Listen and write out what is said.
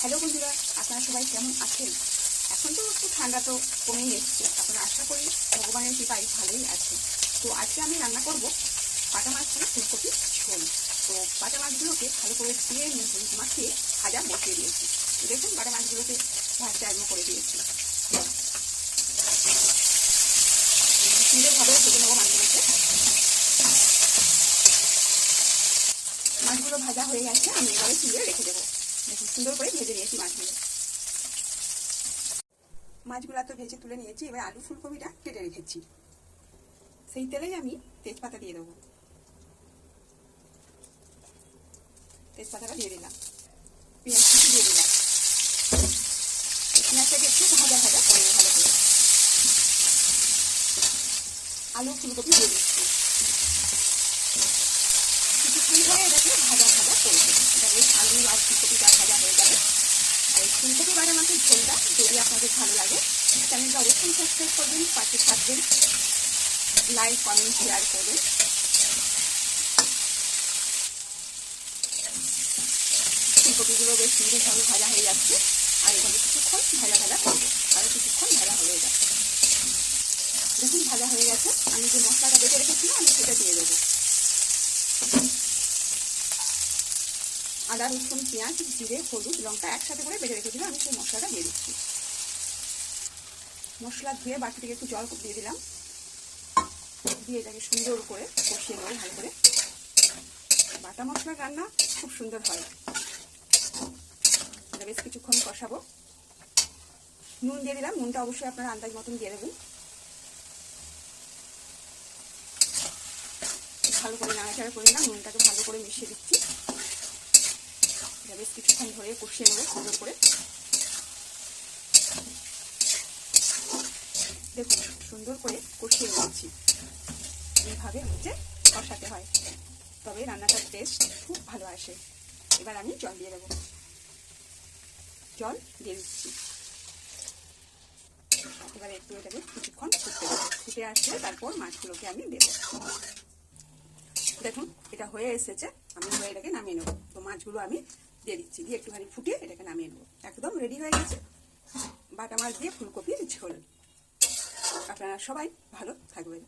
Hello বন্ধুরা, আপনারা সবাই কেমন আছেন? এখন তো একটু ঠান্ডা তো কমেই এসছে, আপনারা আশা করি ভগবানের কৃপায় ভালোই আছে। তো আজকে আমি রান্না করব বাটা মাছ দিয়ে ফুলকপি ঝোল। তো বাটা মাছগুলোকে ভালো করে ধুয়ে নুন হলুদ মাখিয়ে ভাজা বসিয়ে দিয়েছি। দেখুন বাটা মাছগুলোকে ভাজতে আরম্ভ করে দিয়েছি। সুন্দরভাবে ভেজে নেবো মাছগুলোকে। মাছগুলো ভাজা হয়ে গেছে, আমি এবারে তুলে রেখে দেবো। দেখুন সুন্দর করে ভেজে নিয়েছি মাছগুলো। মাছগুলো তো ভেজে তুলে নিয়েছি, এবার আলু ফুলকপিটা কেটে রেখেছি। সেই তেলেই আমি তেজপাতা দিয়ে দেবো। তেজপাতাটা দিয়ে দিলাম, পেঁয়াজ কুচি দিয়ে দিলাম। পেঁয়াজটাকে একটু ভাজা ভাজা করে ভালো করে আলু ফুলকপি দিয়ে দিচ্ছি। কিছুক্ষণ ধরে এটাকে ভাজা ভাজা করবো। এটা বেশ আলু আর ফুলকপিটা ভাজা হয়ে যাবে। আর এই ফুলকপি বাটা মাছের ঝোলটা যদি আপনাদের ভালো লাগে, চ্যানেলটা অবশ্যই সাবস্ক্রাইব করবেন, পাশে থাকবেন, লাইক কমেন্ট শেয়ার করবেন। ফুলকপিগুলো বেশ সুন্দরভাবে ভাজা হয়ে যাচ্ছে, আর এভাবে কিছুক্ষণ ভাজা ভাজা করবো। আরও কিছুক্ষণ ভাজা হয়ে যাচ্ছে। দেখুন ভাজা হয়ে গেছে, আমি যে মশলাটা বেটে রেখেছিলাম আমি সেটা দিয়ে দেবো। আদা রসুন পেঁয়াজ জিরে হলুদ লঙ্কা একসাথে করে বেটে রেখেছিলাম, আমি সেই মশলাটা দিয়ে দিচ্ছি। মশলা ধুয়ে বাটি থেকে একটু জল দিয়ে দিলাম, দিয়ে এটাকে সুন্দর করে কষিয়ে নেবো ভালো করে। বাটা মশলার রান্না খুব সুন্দর হয়। এটা বেশ কিছুক্ষণ কষাবো। নুন দিয়ে দিলাম, নুনটা অবশ্যই আপনারা আন্দাজ মতন দিয়ে দেবেন। ভালো করে নাড়াচাড়া করে দিলাম, নুনটাকে ভালো করে মিশিয়ে দিচ্ছি। এটা বেশ কিছুক্ষণ ধরে কষিয়ে নেবো সুন্দর করে। দেখুন সুন্দর করে কষিয়ে নিয়েছি। এইভাবে কষাতে হয়, তবে রান্নাটার টেস্ট খুব ভালো আসে। এবার আমি জল দিয়ে দেবো। জল দিয়ে দিচ্ছি। এবার একটু এটাকে কিছুক্ষণ ফুটতে দেবো। ফুটে আসলে তারপর মাছগুলোকে আমি দেবো। দেখুন এটা হয়ে এসেছে, আমি এটাকে নামিয়ে নেবো। তো মাছগুলো আমি দিয়ে দিচ্ছি, দিয়ে একটুখানি ফুটিয়ে এটাকে নামিয়ে নেবো। একদম রেডি হয়ে গেছে বাটা মাছ দিয়ে ফুলকপির ঝোল। আপনারা সবাই ভালো থাকবেন।